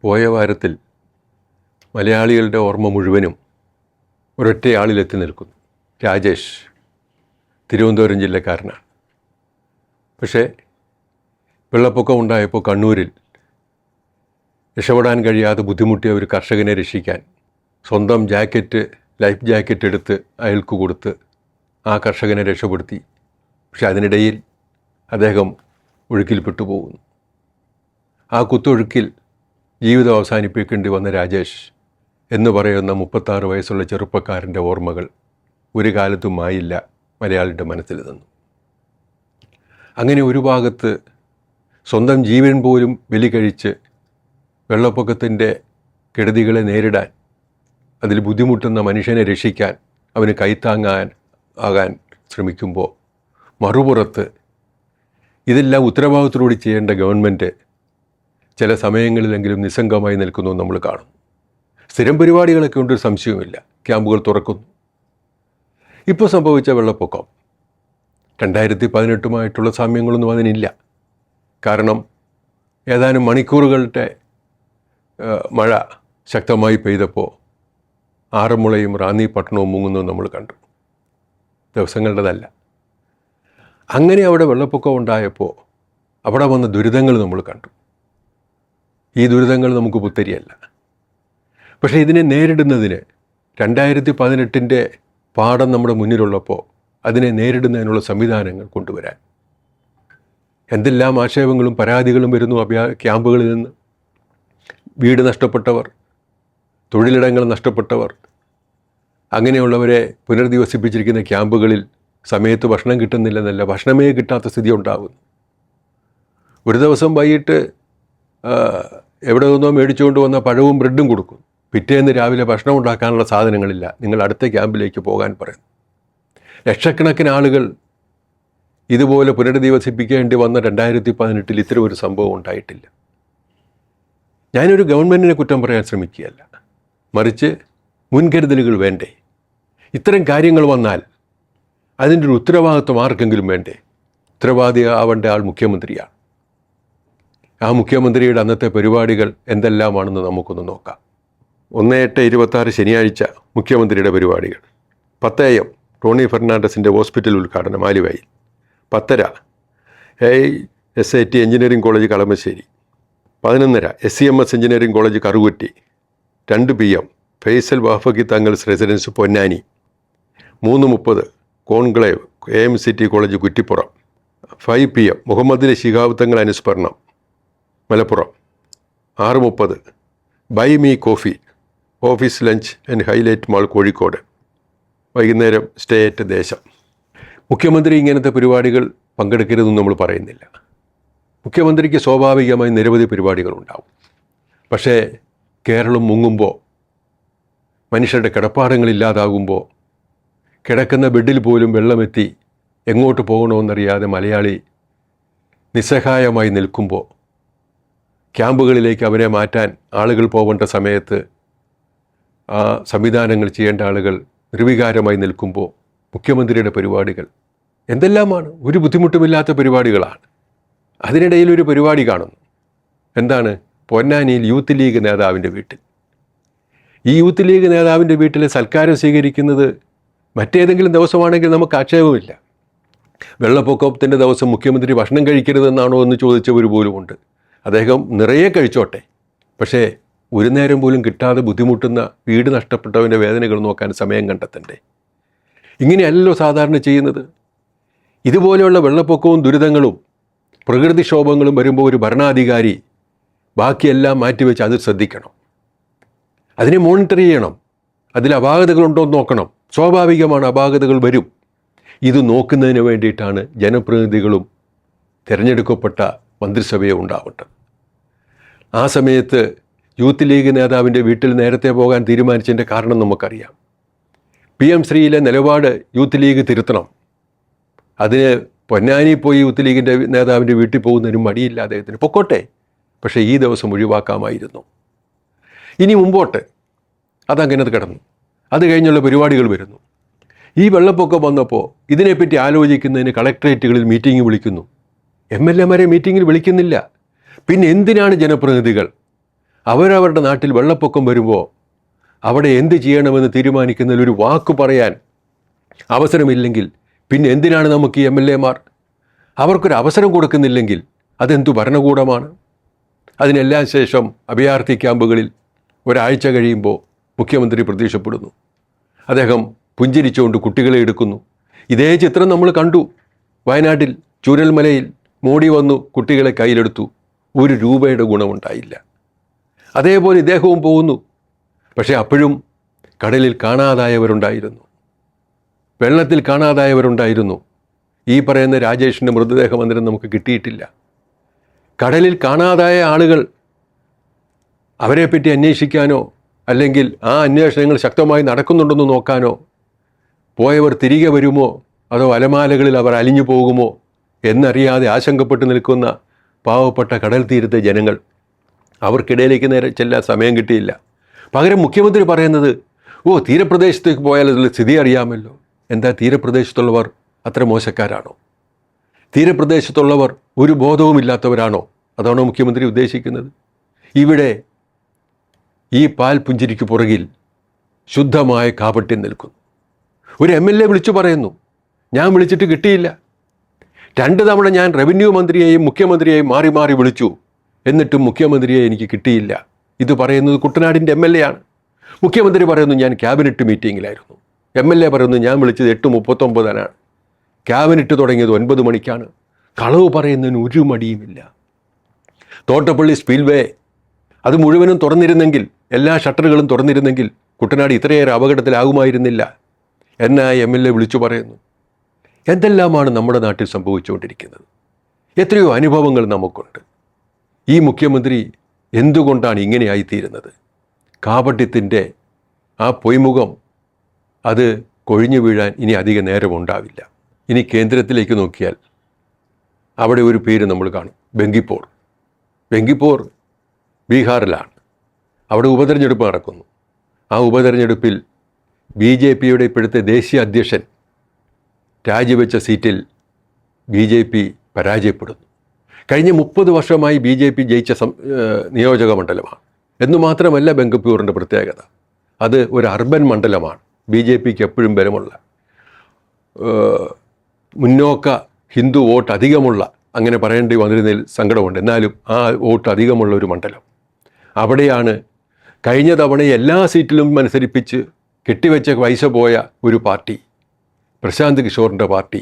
പോയ വാരത്തിൽ മലയാളികളുടെ ഓർമ്മ മുഴുവനും ഒരൊറ്റയാളിലെത്തി നിൽക്കുന്നു. രാജേഷ് തിരുവനന്തപുരം ജില്ലക്കാരനാണ്. പക്ഷേ വെള്ളപ്പൊക്കം ഉണ്ടായപ്പോൾ കണ്ണൂരിൽ രക്ഷപ്പെടാൻ കഴിയാതെ ബുദ്ധിമുട്ടിയ ഒരു കർഷകനെ രക്ഷിക്കാൻ സ്വന്തം ലൈഫ് ജാക്കറ്റ് എടുത്ത് അയാൾക്ക് കൊടുത്ത് ആ കർഷകനെ രക്ഷപ്പെടുത്തി. പക്ഷെ അതിനിടയിൽ അദ്ദേഹം ഒഴുക്കിൽപ്പെട്ടു പോകുന്നു. ആ കുത്തൊഴുക്കിൽ ജീവിതം അവസാനിപ്പിക്കേണ്ടി വന്ന രാജേഷ് എന്ന് പറയുന്ന 36 വയസ്സുള്ള ചെറുപ്പക്കാരൻ്റെ ഓർമ്മകൾ ഒരു കാലത്തും ആയില്ല മലയാളിയുടെ മനസ്സിൽ നിന്നു. അങ്ങനെ ഒരു ഭാഗത്ത് സ്വന്തം ജീവൻ പോലും ബലി കഴിച്ച് വെള്ളപ്പൊക്കത്തിൻ്റെ കെടുതികളെ നേരിടാൻ, അതിൽ ബുദ്ധിമുട്ടുന്ന മനുഷ്യനെ രക്ഷിക്കാൻ, അവന് ആകാൻ ശ്രമിക്കുമ്പോൾ മറുപുറത്ത് ഇതെല്ലാം ഉത്തരവാദിത്തത്തോടെ ചെയ്യേണ്ട ഗവൺമെൻറ് ചില സമയങ്ങളിലെങ്കിലും നിസ്സംഗമായി നിൽക്കുന്നു നമ്മൾ കാണും. സ്ഥിരം പരിപാടികളൊക്കെ ഉണ്ട്, സംശയവുമില്ല. ക്യാമ്പുകൾ തുറക്കുന്നു. ഇപ്പോൾ സംഭവിച്ച വെള്ളപ്പൊക്കം 2018 സാമ്യങ്ങളൊന്നും അതിനില്ല. കാരണം ഏതാനും മണിക്കൂറുകളുടെ മഴ ശക്തമായി പെയ്തപ്പോൾ ആറന്മുളയും റാന്നി പട്ടണവും മുങ്ങുന്നത് നമ്മൾ കണ്ടു. ദിവസങ്ങളുടേതല്ല. അങ്ങനെ അവിടെ വെള്ളപ്പൊക്കം ഉണ്ടായപ്പോൾ അവിടെ വന്ന ദുരിതങ്ങൾ നമ്മൾ കണ്ടു. ഈ ദുരിതങ്ങൾ നമുക്ക് പുത്തരിയല്ല. പക്ഷേ ഇതിനെ നേരിടുന്നതിന് 2018 പാഠം നമ്മുടെ മുന്നിലുള്ളപ്പോൾ അതിനെ നേരിടുന്നതിനുള്ള സംവിധാനങ്ങൾ കൊണ്ടുവരാൻ എന്തെല്ലാം ആക്ഷേപങ്ങളും പരാതികളും വരുന്നു ക്യാമ്പുകളിൽ നിന്ന്. വീട് നഷ്ടപ്പെട്ടവർ, തൊഴിലിടങ്ങൾ നഷ്ടപ്പെട്ടവർ, അങ്ങനെയുള്ളവരെ പുനരധിവസിപ്പിച്ചിരിക്കുന്ന ക്യാമ്പുകളിൽ സമയത്ത് ഭക്ഷണം കിട്ടുന്നില്ലെന്നല്ല, ഭക്ഷണമേ കിട്ടാത്ത സ്ഥിതി ഉണ്ടാകുന്നു. ഒരു ദിവസം വൈകിട്ട് എവിടെ നിന്നോ മേടിച്ചുകൊണ്ട് വന്ന പഴവും ബ്രെഡും കൊടുക്കും. പിറ്റേന്ന് രാവിലെ ഭക്ഷണം ഉണ്ടാക്കാനുള്ള സാധനങ്ങളില്ല, നിങ്ങൾ അടുത്ത ക്യാമ്പിലേക്ക് പോകാൻ പറയുന്നു. ലക്ഷക്കണക്കിന് ആളുകൾ ഇതുപോലെ പുനരധിവസിപ്പിക്കേണ്ടി വന്ന 2018 ഇത്തരം ഒരു സംഭവം ഉണ്ടായിട്ടില്ല. ഞാനൊരു ഗവൺമെൻറ്റിനെ കുറ്റം പറയാൻ ശ്രമിക്കുകയല്ല, മറിച്ച് മുൻകരുതലുകൾ വേണ്ടേ? ഇത്തരം കാര്യങ്ങൾ വന്നാൽ അതിൻ്റെ ഒരു ഉത്തരവാദിത്വം ആർക്കെങ്കിലും വേണ്ടേ? ഉത്തരവാദി ആവേണ്ട ആൾ മുഖ്യമന്ത്രിയാണ്. ആ മുഖ്യമന്ത്രിയുടെ അന്നത്തെ പരിപാടികൾ എന്തെല്ലാമാണെന്ന് നമുക്കൊന്ന് നോക്കാം. 1/8/26 ശനിയാഴ്ച മുഖ്യമന്ത്രിയുടെ പരിപാടികൾ. 10 AM ടോണി ഫെർണാണ്ടസിൻ്റെ ഹോസ്പിറ്റൽ ഉദ്ഘാടനം ആലുവയിൽ. 10:30 AISIT engineering college Kalamassery. 11:30 SCMS engineering college Karukutty. 2 PM Faisal Wafaqi Thangals residence Ponnani. 3:30 conclave AMCT college Kuttippuram. 5 PM Muhammad Shihab Thangal അനുസ്മരണം Malappuram. 6:30 by me coffee office lunch and highlight mall Kozhikode. വൈകുന്നേരം സ്റ്റേ അറ്റ് ദേശം. മുഖ്യമന്ത്രി ഇങ്ങനത്തെ പരിപാടികൾ പങ്കെടുക്കരുതെന്ന് നമ്മൾ പറയുന്നില്ല. മുഖ്യമന്ത്രിക്ക് സ്വാഭാവികമായി നിരവധി പരിപാടികളുണ്ടാവും. പക്ഷേ കേരളം മുങ്ങുമ്പോൾ, മനുഷ്യരുടെ കിടപ്പാടങ്ങളില്ലാതാകുമ്പോൾ, കിടക്കുന്ന ബെഡിൽ പോലും വെള്ളമെത്തി എങ്ങോട്ട് പോകണമെന്നറിയാതെ മലയാളി നിസ്സഹായമായി നിൽക്കുമ്പോൾ, ക്യാമ്പുകളിലേക്ക് അവരെ മാറ്റാൻ ആളുകൾ പോകേണ്ട സമയത്ത് ആ സംവിധാനങ്ങൾ ചെയ്യേണ്ട ആളുകൾ നിർവികാരമായി നിൽക്കുമ്പോൾ മുഖ്യമന്ത്രിയുടെ പരിപാടികൾ എന്തെല്ലാമാണ്? ഒരു ബുദ്ധിമുട്ടുമില്ലാത്ത പരിപാടികളാണ്. അതിനിടയിൽ ഒരു പരിപാടി കാണുന്നു. എന്താണ്? പൊന്നാനിയിൽ യൂത്ത് ലീഗ് നേതാവിൻ്റെ വീട്ടിൽ. ഈ യൂത്ത് ലീഗ് നേതാവിൻ്റെ വീട്ടിലെ സൽക്കാരം സ്വീകരിക്കുന്നത് മറ്റേതെങ്കിലും ദിവസമാണെങ്കിൽ നമുക്ക് ആക്ഷേപമില്ല. വെള്ളപ്പൊക്കത്തിൻ്റെ ദിവസം മുഖ്യമന്ത്രി ഭക്ഷണം കഴിക്കരുതെന്നാണോ എന്ന് ചോദിച്ചവർ പോലുമുണ്ട്. അദ്ദേഹം നിറയെ കഴിച്ചോട്ടെ, പക്ഷേ ഒരു നേരം പോലും കിട്ടാതെ ബുദ്ധിമുട്ടുന്ന വീട് നഷ്ടപ്പെട്ടവൻ്റെ വേദനകൾ നോക്കാൻ സമയം കണ്ടെത്തണ്ടേ? ഇങ്ങനെയല്ലല്ലോ സാധാരണ ചെയ്യുന്നത്. ഇതുപോലെയുള്ള വെള്ളപ്പൊക്കവും ദുരിതങ്ങളും പ്രകൃതിക്ഷോഭങ്ങളും വരുമ്പോൾ ഒരു ഭരണാധികാരി ബാക്കിയെല്ലാം മാറ്റിവെച്ച് അത് ശ്രദ്ധിക്കണം, അതിനെ മോണിറ്റർ ചെയ്യണം, അതിൽ അപാകതകളുണ്ടോ എന്ന് നോക്കണം. സ്വാഭാവികമാണ്, അപാകതകൾ വരും. ഇത് നോക്കുന്നതിന് വേണ്ടിയിട്ടാണ് ജനപ്രതിനിധികളും തിരഞ്ഞെടുക്കപ്പെട്ട മന്ത്രിസഭയെ ഉണ്ടാവേണ്ടത്. ആ സമയത്ത് യൂത്ത് ലീഗ് നേതാവിൻ്റെ വീട്ടിൽ നേരത്തെ പോകാൻ തീരുമാനിച്ചതിൻ്റെ കാരണം നമുക്കറിയാം. PM ശ്രീയിലെ നിലപാട് യൂത്ത് ലീഗ് തിരുത്തണം. അതിന് പൊന്നാനി പോയി യൂത്ത് ലീഗിൻ്റെ നേതാവിൻ്റെ വീട്ടിൽ പോകുന്നതിനും മടിയില്ല അദ്ദേഹത്തിന്. പൊക്കോട്ടെ, പക്ഷേ ഈ ദിവസം ഒഴിവാക്കാമായിരുന്നു. ഇനി മുമ്പോട്ട് അതങ്ങനെ കിടന്നു. അത് കഴിഞ്ഞുള്ള പരിപാടികൾ വരുന്നു. ഈ വെള്ളപ്പൊക്കം വന്നപ്പോൾ ഇതിനെപ്പറ്റി ആലോചിക്കുന്നതിന് കളക്ടറേറ്റുകളിൽ മീറ്റിംഗ് വിളിക്കുന്നു. MLA മാരെ മീറ്റിങ്ങിൽ വിളിക്കുന്നില്ല. പിന്നെ എന്തിനാണ് ജനപ്രതിനിധികൾ? അവരവരുടെ നാട്ടിൽ വെള്ളപ്പൊക്കം വരുമ്പോൾ അവിടെ എന്ത് ചെയ്യണമെന്ന് തീരുമാനിക്കുന്നതിൽ ഒരു വാക്ക് പറയാൻ അവസരമില്ലെങ്കിൽ പിന്നെ എന്തിനാണ് നമുക്ക് ഈ MLA-മാർ? അവർക്കൊരു അവസരം കൊടുക്കുന്നില്ലെങ്കിൽ അതെന്തു ഭരണകൂടമാണ്? അതിനെല്ലാം ശേഷം അഭയാർത്ഥി ക്യാമ്പുകളിൽ ഒരാഴ്ച കഴിയുമ്പോൾ മുഖ്യമന്ത്രി പ്രത്യക്ഷപ്പെടുന്നു. അദ്ദേഹം പുഞ്ചിരിച്ചുകൊണ്ട് കുട്ടികളെ എടുക്കുന്നു. ഇതേ ചിത്രം നമ്മൾ കണ്ടു വയനാട്ടിൽ ചൂരൽമലയിൽ. മോഡി വന്നു, കുട്ടികളെ കയ്യിലെടുത്തു, 1 രൂപയുടെ ഗുണമുണ്ടായില്ല. അതേപോലെ ഇദ്ദേഹവും പോകുന്നു. പക്ഷേ അപ്പോഴും കടലിൽ കാണാതായവരുണ്ടായിരുന്നു, വെള്ളത്തിൽ കാണാതായവരുണ്ടായിരുന്നു. ഈ പറയുന്ന രാജേഷിൻ്റെ മൃതദേഹം അന്നേരം നമുക്ക് കിട്ടിയിട്ടില്ല. കടലിൽ കാണാതായ ആളുകൾ, അവരെപ്പറ്റി അന്വേഷിക്കാനോ അല്ലെങ്കിൽ ആ അന്വേഷണങ്ങൾ ശക്തമായി നടക്കുന്നുണ്ടെന്ന് നോക്കാനോ, പോയവർ തിരികെ വരുമോ അതോ അലമാലകളിൽ അവർ അലിഞ്ഞു പോകുമോ എന്നറിയാതെ ആശങ്കപ്പെട്ട് നിൽക്കുന്ന പാവപ്പെട്ട കടൽ തീരത്തെ ജനങ്ങൾ, അവർക്കിടയിലേക്ക് നേരെ ചെല്ലാൻ സമയം കിട്ടിയില്ല. പകരം മുഖ്യമന്ത്രി പറയുന്നത്, തീരപ്രദേശത്തേക്ക് പോയാൽ അതിൽ സ്ഥിതി അറിയാമല്ലോ. എന്താ തീരപ്രദേശത്തുള്ളവർ അത്ര മോശക്കാരാണോ? തീരപ്രദേശത്തുള്ളവർ ഒരു ബോധവുമില്ലാത്തവരാണോ? അതാണോ മുഖ്യമന്ത്രി ഉദ്ദേശിക്കുന്നത്? ഇവിടെ ഈ പാൽ പുഞ്ചിരിക്ക് പുറകിൽ ശുദ്ധമായ കാപട്യം നിൽക്കുന്നു. ഒരു MLA വിളിച്ചു പറയുന്നു, ഞാൻ വിളിച്ചിട്ട് കിട്ടിയില്ല. 2 തവണ ഞാൻ റവന്യൂ മന്ത്രിയെയും മുഖ്യമന്ത്രിയെയും മാറി മാറി വിളിച്ചു, എന്നിട്ടും മുഖ്യമന്ത്രിയെ എനിക്ക് കിട്ടിയില്ല. ഇത് പറയുന്നത് കുട്ടനാടിൻ്റെ MLA ആണ്. മുഖ്യമന്ത്രി പറയുന്നു ഞാൻ ക്യാബിനറ്റ് മീറ്റിങ്ങിലായിരുന്നു. MLA പറയുന്നു ഞാൻ വിളിച്ചത് 8:39 ക്യാബിനറ്റ് തുടങ്ങിയത് 9 മണിക്കാണ്. കളവ് പറയുന്നതിന് ഒരു മടിയുമില്ല. തോട്ടപ്പള്ളി സ്പിൽവേ അത് മുഴുവനും തുറന്നിരുന്നെങ്കിൽ, എല്ലാ ഷട്ടറുകളും തുറന്നിരുന്നെങ്കിൽ കുട്ടനാട് ഇത്രയേറെ അപകടത്തിലാകുമായിരുന്നില്ല എന്ന് MLA വിളിച്ചു പറയുന്നു. എന്തെല്ലാമാണ് നമ്മുടെ നാട്ടിൽ സംഭവിച്ചുകൊണ്ടിരിക്കുന്നത്? എത്രയോ അനുഭവങ്ങൾ നമുക്കുണ്ട്. ഈ മുഖ്യമന്ത്രി എന്തുകൊണ്ടാണ് ഇങ്ങനെയായിത്തീരുന്നത്? കാപട്യത്തിൻ്റെ ആ പൊയ്മുഖം അത് കൊഴിഞ്ഞു വീഴാൻ ഇനി അധിക നേരമുണ്ടാവില്ല. ഇനി കേന്ദ്രത്തിലേക്ക് നോക്കിയാൽ അവിടെ ഒരു പേര് നമ്മൾ കാണും, ബങ്കിപ്പൂർ. ബങ്കിപ്പൂർ ബീഹാറിലാണ്. അവിടെ ഉപതെരഞ്ഞെടുപ്പ് നടക്കുന്നു. ആ ഉപതെരഞ്ഞെടുപ്പിൽ BJPയുടെ ഇപ്പോഴത്തെ ദേശീയ അധ്യക്ഷൻ രാജിവെച്ച സീറ്റിൽ BJP പരാജയപ്പെടുന്നു. കഴിഞ്ഞ 30 വർഷമായി BJP ജയിച്ച നിയോജക മണ്ഡലമാണ്. എന്നു മാത്രമല്ല ബങ്കിപ്പൂരിൻ്റെ പ്രത്യേകത, അത് ഒരു അർബൻ മണ്ഡലമാണ്. BJPക്ക് എപ്പോഴും ബലമുള്ള, മുന്നോക്ക ഹിന്ദു വോട്ട് അധികമുള്ള, അങ്ങനെ പറയേണ്ടി വന്നിരുന്നതിൽ സങ്കടമുണ്ട്, എന്നാലും ആ വോട്ട് അധികമുള്ള ഒരു മണ്ഡലം. അവിടെയാണ് കഴിഞ്ഞ തവണ എല്ലാ സീറ്റിലും മത്സരിപ്പിച്ച് കെട്ടിവെച്ച പൈസ പോയ ഒരു പാർട്ടി, പ്രശാന്ത് കിഷോറിൻ്റെ പാർട്ടി.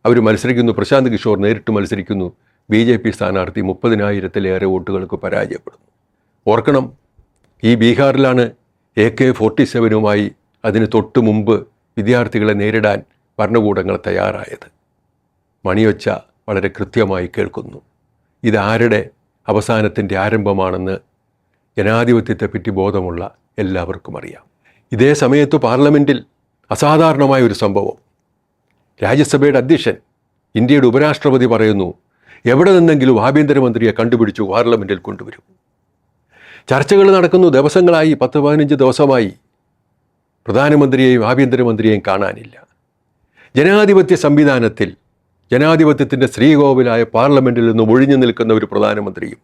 അവർ മത്സരിക്കുന്നു, പ്രശാന്ത് കിഷോർ നേരിട്ട് മത്സരിക്കുന്നു. BJP സ്ഥാനാർത്ഥി 30,000-ലേറെ വോട്ടുകൾക്ക് പരാജയപ്പെടുന്നു. ഓർക്കണം, ഈ ബീഹാറിലാണ് AK-47 അതിന് തൊട്ട് മുമ്പ് വിദ്യാർത്ഥികളെ നേരിടാൻ ഭരണകൂടങ്ങൾ തയ്യാറായത്. മണിയൊച്ച വളരെ കൃത്യമായി കേൾക്കുന്നു. ഇതാരുടെ അവസാനത്തിൻ്റെ ആരംഭമാണെന്ന് ജനാധിപത്യത്തെപ്പറ്റി ബോധമുള്ള എല്ലാവർക്കും അറിയാം. ഇതേ സമയത്ത് പാർലമെൻറ്റിൽ അസാധാരണമായ ഒരു സംഭവം. രാജ്യസഭയുടെ അധ്യക്ഷൻ, ഇന്ത്യയുടെ ഉപരാഷ്ട്രപതി പറയുന്നു, എവിടെ നിന്നെങ്കിലും ആഭ്യന്തരമന്ത്രിയെ കണ്ടുപിടിച്ചു പാർലമെൻറ്റിൽ കൊണ്ടുവരും. ചർച്ചകൾ നടക്കുന്നു ദിവസങ്ങളായി, 10-15 ദിവസമായി. പ്രധാനമന്ത്രിയെയും ആഭ്യന്തരമന്ത്രിയെയും കാണാനില്ല. ജനാധിപത്യ സംവിധാനത്തിൽ, ജനാധിപത്യത്തിൻ്റെ ശ്രീകോവിലായ പാർലമെൻറ്റിൽ നിന്ന് ഒഴിഞ്ഞു നിൽക്കുന്ന ഒരു പ്രധാനമന്ത്രിയും,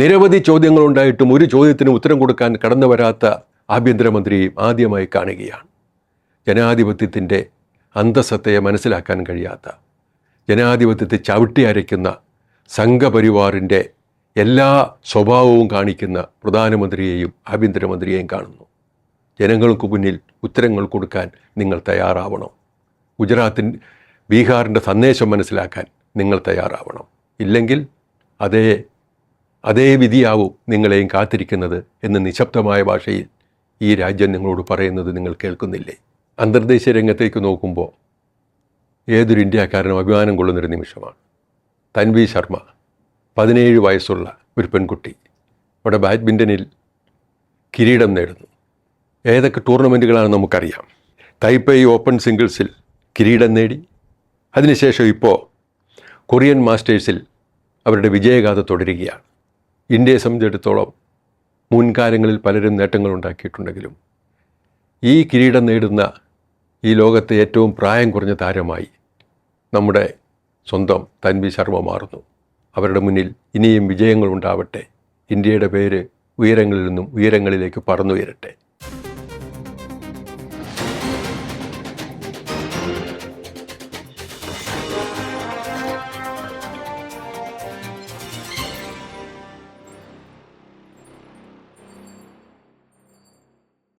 നിരവധി ചോദ്യങ്ങളുണ്ടായിട്ടും ഒരു ചോദ്യത്തിന് ഉത്തരം കൊടുക്കാൻ കടന്നു വരാത്ത ആഭ്യന്തരമന്ത്രിയെയും ആദ്യമായി കാണുകയാണ്. ജനാധിപത്യത്തിൻ്റെ അന്തസ്സത്തെ മനസ്സിലാക്കാൻ കഴിയാത്ത, ജനാധിപത്യത്തെ ചവിട്ടി അരയ്ക്കുന്ന സംഘപരിവാറിൻ്റെ എല്ലാ സ്വഭാവവും കാണിക്കുന്ന പ്രധാനമന്ത്രിയെയും ആഭ്യന്തരമന്ത്രിയെയും കാണുന്നു. ജനങ്ങൾക്ക് മുന്നിൽ ഉത്തരങ്ങൾ കൊടുക്കാൻ നിങ്ങൾ തയ്യാറാവണം. ബീഹാറിൻ്റെ സന്ദേശം മനസ്സിലാക്കാൻ നിങ്ങൾ തയ്യാറാവണം. ഇല്ലെങ്കിൽ അതേ വിധിയാവും നിങ്ങളെയും കാത്തിരിക്കുന്നത് എന്ന് നിശബ്ദമായ ഭാഷയിൽ ഈ രാജ്യം നിങ്ങളോട് പറയുന്നത് നിങ്ങൾ കേൾക്കുന്നില്ലേ? അന്തർദേശീയ രംഗത്തേക്ക് നോക്കുമ്പോൾ ഏതൊരു ഇന്ത്യക്കാരനും അഭിമാനം കൊള്ളുന്നൊരു നിമിഷമാണ്. തൻവി ശർമ്മ, 17 വയസ്സുള്ള ഒരു പെൺകുട്ടി, അവിടെ ബാഡ്മിൻ്റണിൽ കിരീടം നേടുന്നു. ഏതൊക്കെ ടൂർണമെൻറ്റുകളാണെന്ന് നമുക്കറിയാം. തൈപ്പേയ് ഓപ്പൺ സിംഗിൾസിൽ കിരീടം നേടി. അതിനുശേഷം ഇപ്പോൾ കൊറിയൻ മാസ്റ്റേഴ്സിൽ അവരുടെ വിജയഗാഥ തുടരുകയാണ്. ഇന്ത്യയെ സംബന്ധിച്ചിടത്തോളം മുൻകാലങ്ങളിൽ പലരും നേട്ടങ്ങളുണ്ടാക്കിയിട്ടുണ്ടെങ്കിലും ഈ കിരീടം നേടുന്ന ഈ ലോകത്തെ ഏറ്റവും പ്രായം കുറഞ്ഞ താരമായി നമ്മുടെ സ്വന്തം തൻവി ശർമ്മ മാറുന്നു. അവരുടെ മുന്നിൽ ഇനിയും വിജയങ്ങളുണ്ടാവട്ടെ. ഇന്ത്യയുടെ പേര് ഉയരങ്ങളിൽ നിന്നും ഉയരങ്ങളിലേക്ക് പറന്നുയരട്ടെ.